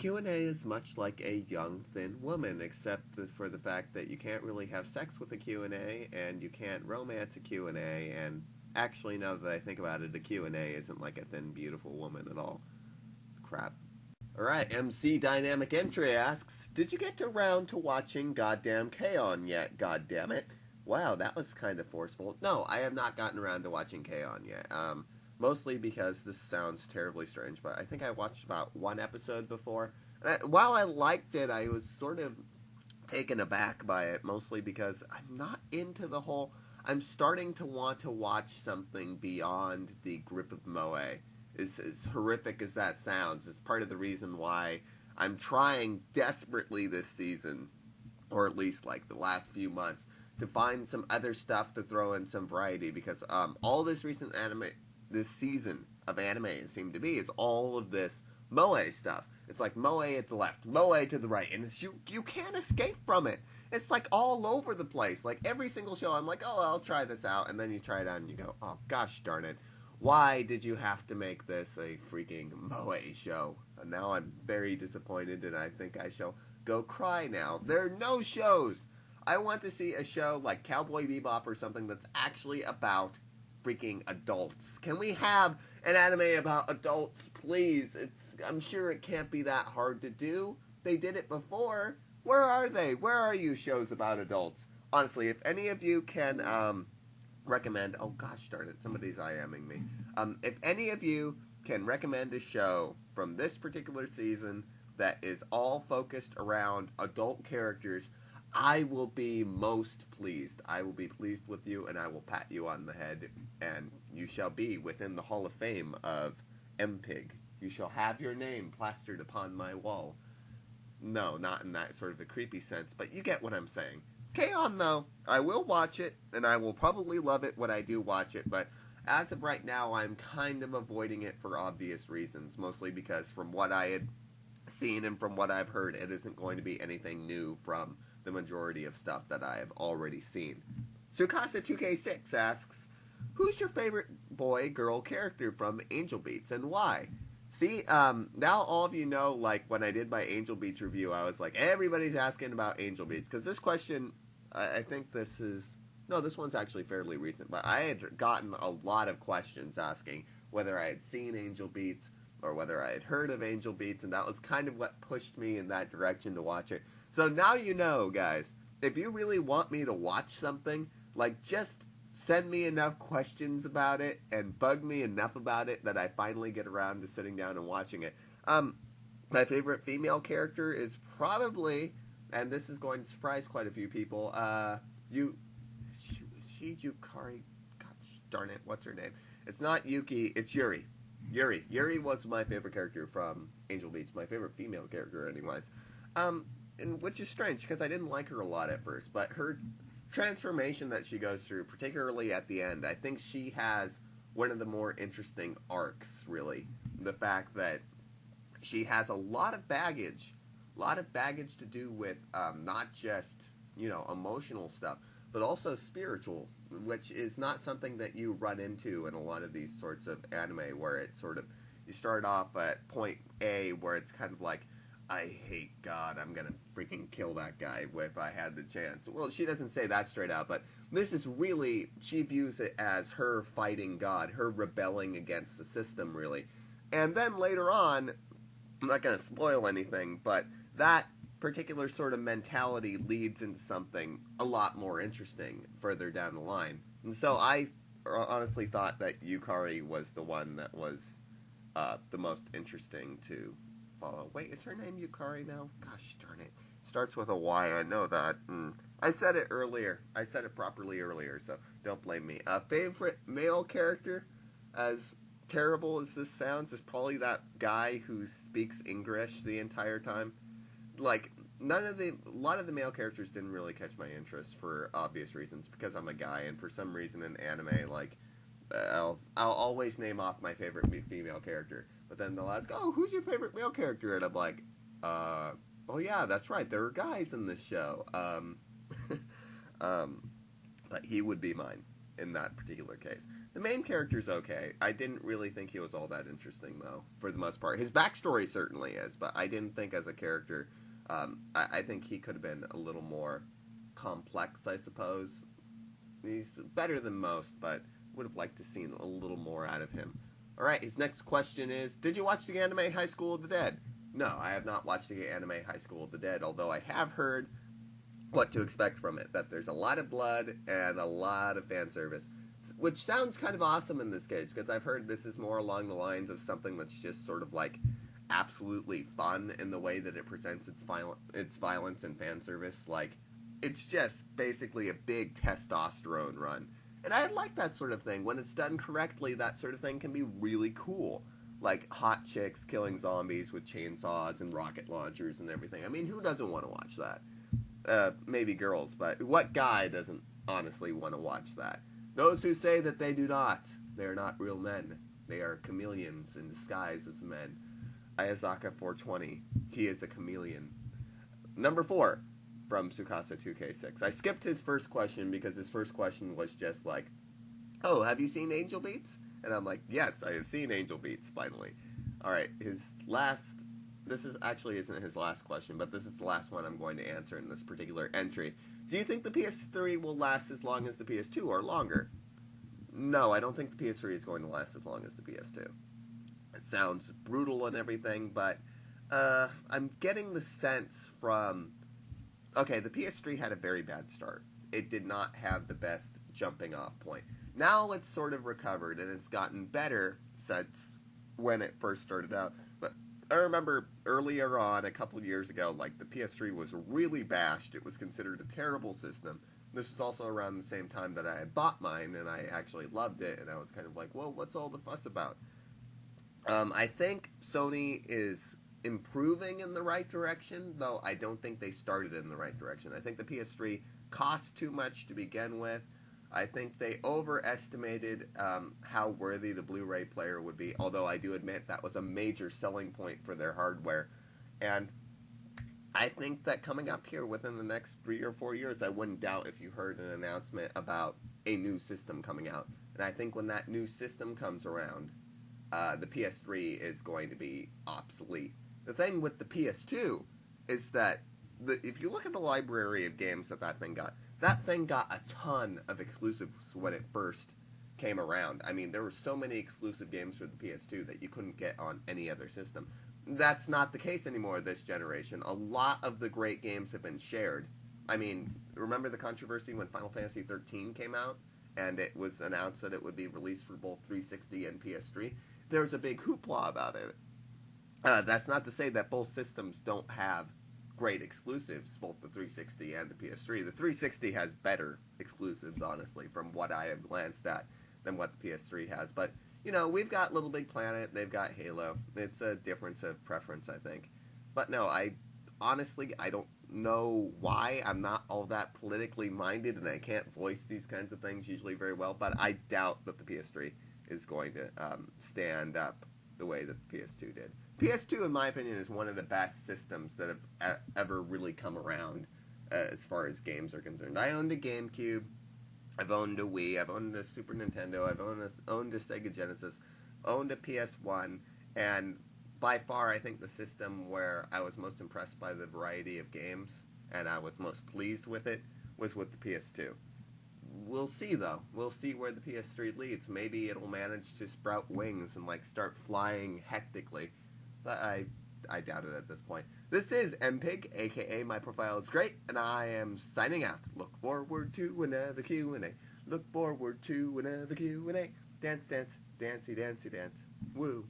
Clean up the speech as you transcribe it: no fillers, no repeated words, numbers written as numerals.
Q&A is much like a young, thin woman, except for the fact that you can't really have sex with a Q&A, and you can't romance a Q&A, and actually, now that I think about it, a Q&A isn't like a thin, beautiful woman at all. Crap. Alright, MC Dynamic Entry asks, did you get around to watching goddamn K-On! Yet, goddammit? Wow, that was kind of forceful. No, I have not gotten around to watching K-On! Yet. Mostly because this sounds terribly strange, but I think I watched about one episode before. And while I liked it, I was sort of taken aback by it, mostly because I'm not into the whole... I'm starting to want to watch something beyond the grip of Moe. As horrific as that sounds, it's part of the reason why I'm trying desperately this season, or at least like the last few months, to find some other stuff to throw in some variety, because all this recent this season of anime, it seemed to be, is all of this Moe stuff. It's like Moe at the left, Moe to the right, and it's you can't escape from it. It's like all over the place. Like every single show, I'm like, oh, I'll try this out, and then you try it out and you go, oh gosh darn it, why did you have to make this a freaking Moe show? And now I'm very disappointed, and I think I shall go cry now. There are no shows. I want to see a show like Cowboy Bebop or something that's actually about freaking adults. Can we have an anime about adults, please? I'm sure it can't be that hard to do. They did it before. Where are they? Where are you, shows about adults? Honestly, if any of you can recommend... Oh, gosh darn it, somebody's IMing me. If any of you can recommend a show from this particular season that is all focused around adult characters, I will be most pleased. I will be pleased with you, and I will pat you on the head, and you shall be within the Hall of Fame of MPIG. You shall have your name plastered upon my wall. No, not in that sort of a creepy sense, but you get what I'm saying. K-On! Though, I will watch it, and I will probably love it when I do watch it, but as of right now, I'm kind of avoiding it for obvious reasons, mostly because from what I had seen and from what I've heard, it isn't going to be anything new from the majority of stuff that I have already seen. Sukasa2k6 asks, who's your favorite boy-girl character from Angel Beats and why? See, now all of you know, like, when I did my Angel Beats review, I was like, everybody's asking about Angel Beats, because this question, I think this is, no, this one's actually fairly recent, but I had gotten a lot of questions asking whether I had seen Angel Beats, or whether I had heard of Angel Beats, and that was kind of what pushed me in that direction to watch it. So now you know, guys, if you really want me to watch something, like, just send me enough questions about it and bug me enough about it that I finally get around to sitting down and watching it. My favorite female character is probably, and this is going to surprise quite a few people, is she Yukari? Gosh darn it, what's her name? It's not Yuki, it's Yuri. Yuri was my favorite character from Angel Beats, my favorite female character anyways. And which is strange, because I didn't like her a lot at first, but her transformation that she goes through, particularly at the end, I think she has one of the more interesting arcs, really. The fact that she has a lot of baggage to do with not just, you know, emotional stuff, but also spiritual, which is not something that you run into in a lot of these sorts of anime, where it's sort of, you start off at point A, where it's kind of like, I hate God, I'm gonna freaking kill that guy if I had the chance. Well, she doesn't say that straight out, but this is really, she views it as her fighting God, her rebelling against the system, really. And then later on, I'm not gonna spoil anything, but that particular sort of mentality leads into something a lot more interesting further down the line. And so I honestly thought that Yukari was the one that was the most interesting to follow. Wait, is her name Yukari now? Gosh darn it. Starts with a Y, I know that. I said it earlier. I said it properly earlier, so don't blame me. Favorite male character, as terrible as this sounds, is probably that guy who speaks English the entire time. Like, a lot of the male characters didn't really catch my interest for obvious reasons, because I'm a guy, and for some reason in anime, like, I'll always name off my favorite female character. But then they'll ask, oh, who's your favorite male character? And I'm like, oh yeah, that's right, there are guys in this show. But he would be mine. in that particular case. The main character's okay. I didn't really think he was all that interesting, though, for the most part. His backstory certainly is, but I didn't think as a character, I think he could have been a little more complex, I suppose. He's better than most, but would have liked to seen a little more out of him. Alright, his next question is, did you watch the anime High School of the Dead? No, I have not watched the anime High School of the Dead, although I have heard what to expect from it, that there's a lot of blood and a lot of fan service, which sounds kind of awesome in this case, because I've heard this is more along the lines of something that's just sort of like absolutely fun in the way that it presents its violence and fan service. Like, it's just basically a big testosterone run. And I like that sort of thing. When it's done correctly, that sort of thing can be really cool. Like hot chicks killing zombies with chainsaws and rocket launchers and everything. I mean, who doesn't want to watch that? Maybe girls, but what guy doesn't honestly want to watch that? Those who say that they do not, they are not real men. They are chameleons in disguise as men. Ayazaka420, he is a chameleon. Number 4, from Sukasa2K6. I skipped his first question because his first question was just like, oh, have you seen Angel Beats? And I'm like, yes, I have seen Angel Beats, finally. Alright, this actually isn't his last question, but this is the last one I'm going to answer in this particular entry. Do you think the PS3 will last as long as the PS2 or longer? No, I don't think the PS3 is going to last as long as the PS2. It sounds brutal and everything, but I'm getting the sense from... Okay, the PS3 had a very bad start. It did not have the best jumping off point. Now it's sort of recovered, and it's gotten better since when it first started out. But I remember earlier on, a couple years ago, like, the PS3 was really bashed. It was considered a terrible system. This was also around the same time that I had bought mine, and I actually loved it, and I was kind of like, well, what's all the fuss about? I think Sony is improving in the right direction, though I don't think they started in the right direction. I think the PS3 cost too much to begin with. I think they overestimated how worthy the Blu-ray player would be, although I do admit that was a major selling point for their hardware. And I think that coming up here within the next 3 or 4 years, I wouldn't doubt if you heard an announcement about a new system coming out. And I think when that new system comes around, the PS3 is going to be obsolete. The thing with the PS2 is that if you look at the library of games that thing got a ton of exclusives when it first came around. I mean, there were so many exclusive games for the PS2 that you couldn't get on any other system. That's not the case anymore this generation. A lot of the great games have been shared. I mean, remember the controversy when Final Fantasy 13 came out and it was announced that it would be released for both 360 and PS3? There was a big hoopla about it. That's not to say that both systems don't have great exclusives, both the 360 and the PS3. The 360 has better exclusives, honestly, from what I have glanced at, than what the PS3 has. But, you know, we've got Little Big Planet, they've got Halo. It's a difference of preference, I think. But no, I don't know why. I'm not all that politically minded, and I can't voice these kinds of things usually very well, but I doubt that the PS3 is going to stand up the way that the PS2 did. PS2, in my opinion, is one of the best systems that have ever really come around as far as games are concerned. I owned a GameCube, I've owned a Wii, I've owned a Super Nintendo, I've owned a Sega Genesis, owned a PS1, and by far I think the system where I was most impressed by the variety of games and I was most pleased with it was with the PS2. We'll see, though. We'll see where the PS3 leads. Maybe it'll manage to sprout wings and, like, start flying hectically. But I doubt it at this point. This is MPig, aka My Profile is Great, and I am signing out. Look forward to another Q&A. Look forward to another Q&A. Dance, dance, dancey, dancey, dance. Woo.